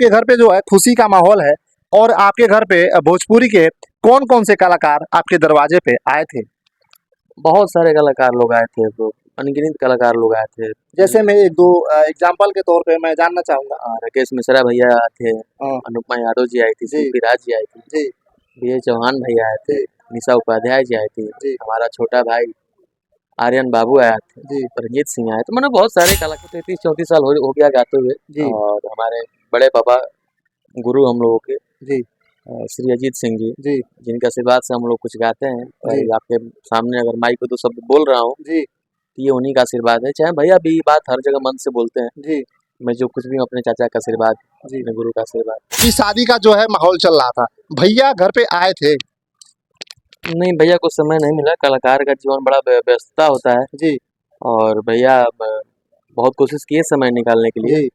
आपके घर पे जो है खुशी का माहौल है और आपके घर पे भोजपुरी के कौन कौन से कलाकार आपके दरवाजे पे आए थे? बहुत सारे कलाकार लोग आए थे, तो अनगिनत कलाकार लोग आए थे। जैसे मैं एक दो एग्जांपल के तौर पे मैं जानना चाहूंगा। राकेश मिश्रा भैया आए थे, हाँ, अनुपमा यादव जी आई थी, जी। शिल्पी राज जी आई थी, जी विजय चौहान भैया आए थे, जी निशा उपाध्याय जी आए थे, जी हमारा छोटा भाई आर्यन बाबू आया थे, जी रंजीत सिंह आए थे। मतलब बहुत सारे कलाकार, 33-34 साल हो गया गाते हुए। जी और हमारे बड़े पापा गुरु हम लोगों के जी श्री अजीत सिंह जी, जी जिनके आशीर्वाद से हम लोग कुछ गाते हैं। और जी आपके सामने अगर माइक पे दो शब्द बोल रहा हूँ, जी तो ये उन्हीं का आशीर्वाद है। चाहे भैया भी बात हर जगह मन से बोलते हैं, जी मैं जो कुछ भी हूँ अपने चाचा का आशीर्वाद, जी। अपने गुरु का आशीर्वाद। इस शादी का जो है माहौल चल रहा था, भैया घर पे आए थे। नहीं भैया को समय नहीं मिला, कलाकार का जीवन बड़ा व्यस्तता होता है। जी और भैया बहुत कोशिश किए समय निकालने के लिए, जी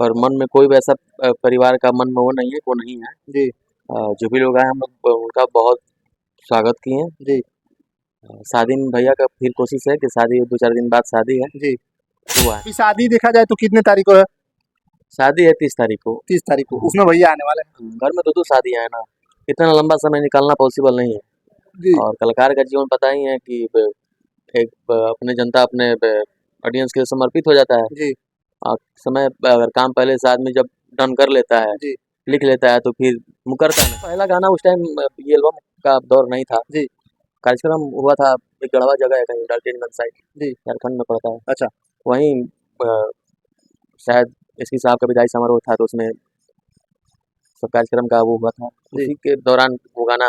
पर मन में कोई वैसा परिवार का मन में वो नहीं है, वो नहीं है। जी जो भी लोग आए हम लोग उनका बहुत स्वागत किए हैं। जी शादी में भैया का फिर कोशिश है कि शादी 2-4 दिन बाद शादी है, जी। तो आए। अभी शादी देखा जाए तो कितने तारीख को है? शादी है 30 तारीख को। 30 तारीख को, उसमें भैया आने वाले हैं। घर में दो शादियां है ना, इतना लंबा समय निकालना पॉसिबल नहीं है। जी और कलाकार का जीवन पता ही है कि एक अपने जनता अपने ऑडियंस के लिए समर्पित हो जाता है। जी और समय अगर काम पहले से आदमी जब डन कर लेता है, जी लिख लेता है, तो फिर मुकरता नहीं। पहला गाना उस टाइम ये एल्बम का दौर नहीं था। जी कार्यक्रम हुआ था एक गढ़वा जगह है, कहीं डाल्टनगंज साइड, जी। झारखंड में पड़ता है। अच्छा। वहीं शायद एसपी साहब का विदाई समारोह था, तो उसमें सब कार्यक्रम का वो हुआ था। जी उसी के दौरान वो गाना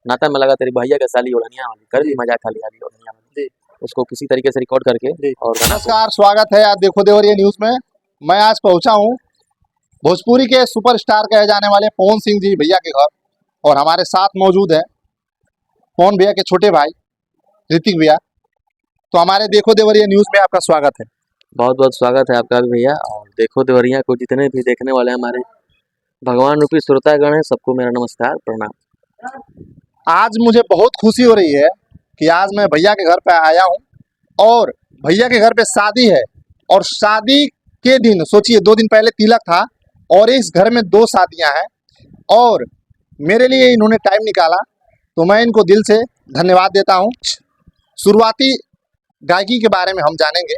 नाता में लगा तेरी भैया के साली ओढ़निया वाली कर दी जी मजाक खाली वाली ओढ़निया वाली, जी उसको किसी तरीके से रिकॉर्ड करके जी। और गाना को। नमस्कार, स्वागत है आज देखो देवरिया न्यूज में। मैं आज पहुंचा हूं भोजपुरी के सुपरस्टार कहे जाने वाले पवन सिंह जी भैया के घर, और हमारे साथ मौजूद है पवन भैया के छोटे भाई ऋतिक भैया। तो हमारे देखो देवरिया न्यूज में आपका स्वागत है। बहुत बहुत स्वागत है आपका भी भैया। और देखो देवरिया को जितने भी देखने वाले हमारे भगवान रूपी श्रोतागण हैं, सबको मेरा नमस्कार प्रणाम। आज मुझे बहुत खुशी हो रही है कि आज मैं भैया के घर पे आया हूं और भैया के घर पे शादी है। और शादी के दिन सोचिए 2 दिन पहले तिलक था और इस घर में 2 शादियां हैं और मेरे लिए इन्होंने टाइम निकाला, तो मैं इनको दिल से धन्यवाद देता हूं। शुरुआती गायकी के बारे में हम जानेंगे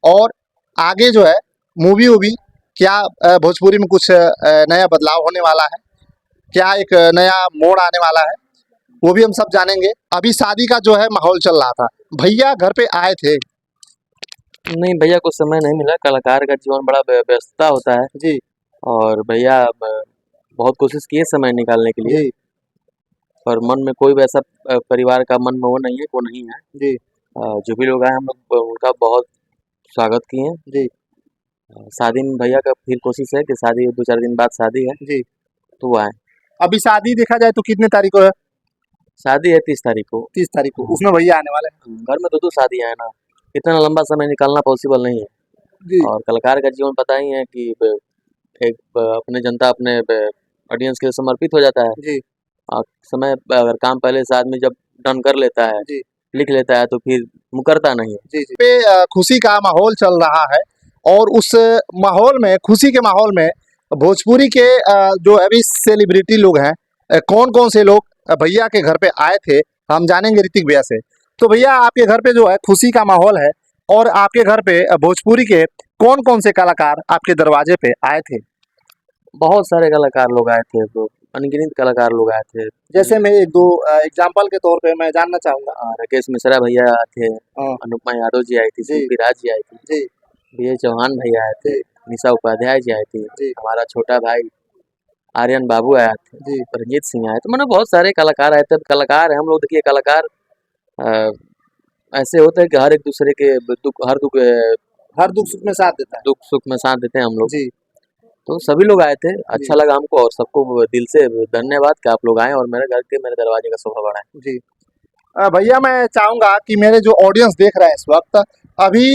और आगे जो है मूवी वूवी क्या भोजपुरी में कुछ नया बदलाव होने वाला है, क्या एक नया मोड़ आने वाला है, वो भी हम सब जानेंगे। अभी शादी का जो है माहौल चल रहा था, भैया घर पे आए थे। नहीं भैया को समय नहीं मिला, कलाकार का जीवन बड़ा व्यस्तता होता है। जी और भैया बहुत कोशिश किए समय निकालने के लिए, जी पर मन में कोई वैसा परिवार का मन में वो नहीं है, वो नहीं है। जी जो भी लोग आए हम लोग उनका बहुत स्वागत किए हैं। जी शादी में भैया का फिर कोशिश है कि शादी 2-4 दिन बाद शादी है, जी। तो आए। अभी शादी देखा जाए तो कितने तारीख को है? शादी है 30 तारीख को। 30 तारीख को, उसमें भैया आने वाले हैं। घर में दो शादियां है ना, इतना लंबा समय निकालना पॉसिबल नहीं है। जी और कलाकार का जीवन पता ही है कि एक अपने जनता अपने ऑडियंस के लिए समर्पित हो जाता है। जी और समय अगर काम पहले से आदमी जब डन कर लेता है, जी लिख लेता है, तो फिर मुकरता नहीं है। जी जी। पे खुशी का माहौल चल रहा है और उस माहौल में, खुशी के माहौल में भोजपुरी के जो अभी सेलिब्रिटी लोग हैं, कौन कौन से लोग भैया के घर पे आए थे, हम जानेंगे ऋतिक भैया से। तो भैया आपके घर पे जो है खुशी का माहौल है और आपके घर पे भोजपुरी के कौन कौन से कलाकार आपके दरवाजे पे आए थे? बहुत सारे कलाकार लोग आए थे, तो अनगिनत कलाकार लोग आए थे। जैसे मैं एक दो एग्जांपल के तौर पे मैं जानना चाहूंगा। राकेश मिश्रा भैया आए थे, हाँ, अनुपमा यादव जी आई थी, जी शिल्पी राज जी आई थी, जी विजय चौहान भैया आए थे, जी निशा उपाध्याय जी आई थी, जी हमारा छोटा भाई आर्यन बाबू आया थे, जी रंजीत सिंह आए थे। मतलब बहुत सारे कलाकार आए थे। कलाकार है हम लोग, देखिए कलाकार अ, ऐसे होते हैं कि हर एक दूसरे के हर दुख सुख में साथ देता है। दुख सुख में साथ देते हैं हम लोग। जी तो सभी लोग आए थे, जी अच्छा लगा हमको, और सबको दिल से धन्यवाद कि आप लोग आए और मेरे घर के मेरे दरवाजे का शोभा बढ़ाए। जी। भैया मैं चाहूंगा कि मेरे जो ऑडियंस देख रहे हैं इस वक्त, अभी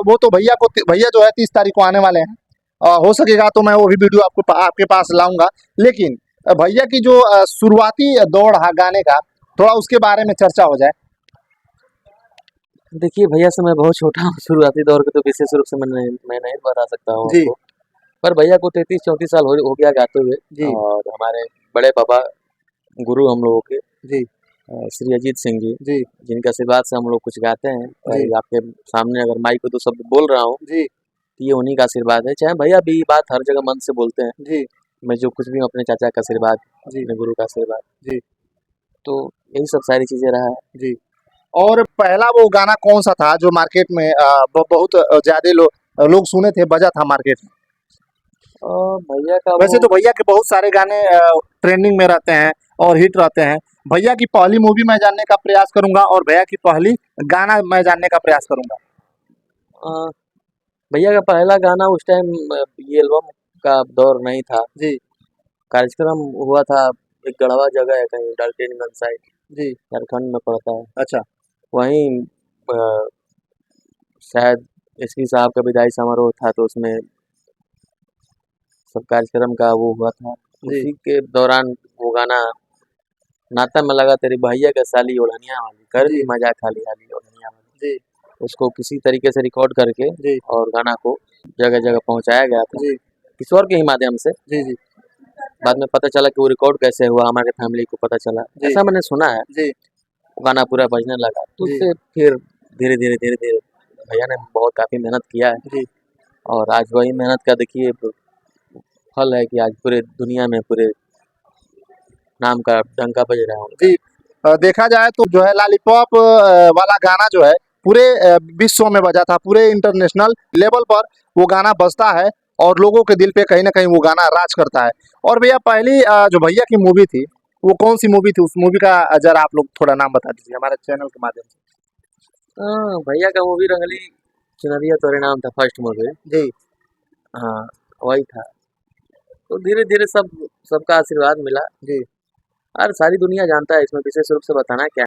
वो तो भैया जो है 30 तारीख को आने वाले हैं। हो सकेगा तो मैं वो भी वीडियो आपके पास लाऊंगा, लेकिन भैया की जो शुरुआती दौड़ है गाने का, थोड़ा उसके बारे में चर्चा हो जाए। देखिए भैया से मैं बहुत छोटा हूँ, शुरुआती दौर के तो विशेष रूप से मैं नहीं बता सकता हूँ जी आपको। पर भैया को 33-34 साल हो गया गाते हुए। जी और हमारे बड़े पापा गुरु हम लोगों के जी श्री अजीत सिंह जी, जी जिनके आशीर्वाद से हम लोग कुछ गाते हैं। और जी ये आपके सामने अगर माइक पे 2 शब्द बोल रहा हूँ, जी तो ये उन्हीं का आशीर्वाद है। चाहे भैया भी बात हर जगह मन से बोलते हैं, जी मैं जो कुछ भी हूँ अपने चाचा का आशीर्वाद, जी अपने गुरु का आशीर्वाद, जी तो यही सब सारी चीज़ें रहा है। जी। और पहला वो गाना कौन सा था जो मार्केट में बहुत ज्यादा लोग सुने थे, बजा था मार्केट में? और भैया का वैसे वो तो भैया के बहुत सारे गाने ट्रेंडिंग में रहते हैं और हिट रहते हैं। भैया की पहली मूवी मैं जानने का प्रयास करूंगा और भैया की पहली गाना मैं जानने का प्रयास करूंगा। अ, भैया का पहला गाना उस टाइम ये एल्बम का दौर नहीं था। जी कार्यक्रम हुआ था एक गढ़वा जगह है कहीं डाल्टनगंज साइड, जी झारखंड में पड़ता है। अच्छा वहीं अ, शायद एसपी साहब का विदाई समारोह था, तो उसमें सब कार्यक्रम का वो हुआ था। जी उसी के दौरान वो गाना नाता में लगा तेरी भैया का साली ओढ़निया वाली कर ली जी मजा खाली हाली ओढ़निया वाली, जी उसको किसी तरीके से रिकॉर्ड करके जी और गाना को जगह जगह पहुंचाया गया था जी किशोर के ही माध्यम से। जी जी बाद में पता चला कि वो रिकॉर्ड कैसे हुआ, हमारे फैमिली को पता चला, जी ऐसा मैंने सुना है। जी वो गाना पूरा बजने लगा, तो जी उससे फिर धीरे धीरे भैया ने बहुत काफ़ी मेहनत किया है। जी और आज वही मेहनत का देखिए फल है कि आज पूरे दुनिया में पूरे नाम का डंका बज रहा है उनका। जी देखा जाए तो जो है लॉलीपॉप वाला गाना जो है पूरे विश्व में बजा था, पूरे इंटरनेशनल लेवल पर वो गाना बजता है और लोगों के दिल पे कहीं ना कहीं वो गाना राज करता है। और भैया पहली जो भैया की मूवी थी वो कौन सी मूवी थी? उस मूवी का जरा आप लोग थोड़ा नाम बता दीजिए हमारे चैनल के माध्यम हाँ, भैया का मूवी रंगली चुनरिया तोरे नाम था फर्स्ट मूवी। से। जी हाँ, वही था। तो धीरे धीरे सबका आशीर्वाद मिला जी और सारी दुनिया जानता है, इसमें विशेष रूप से बताना क्या है।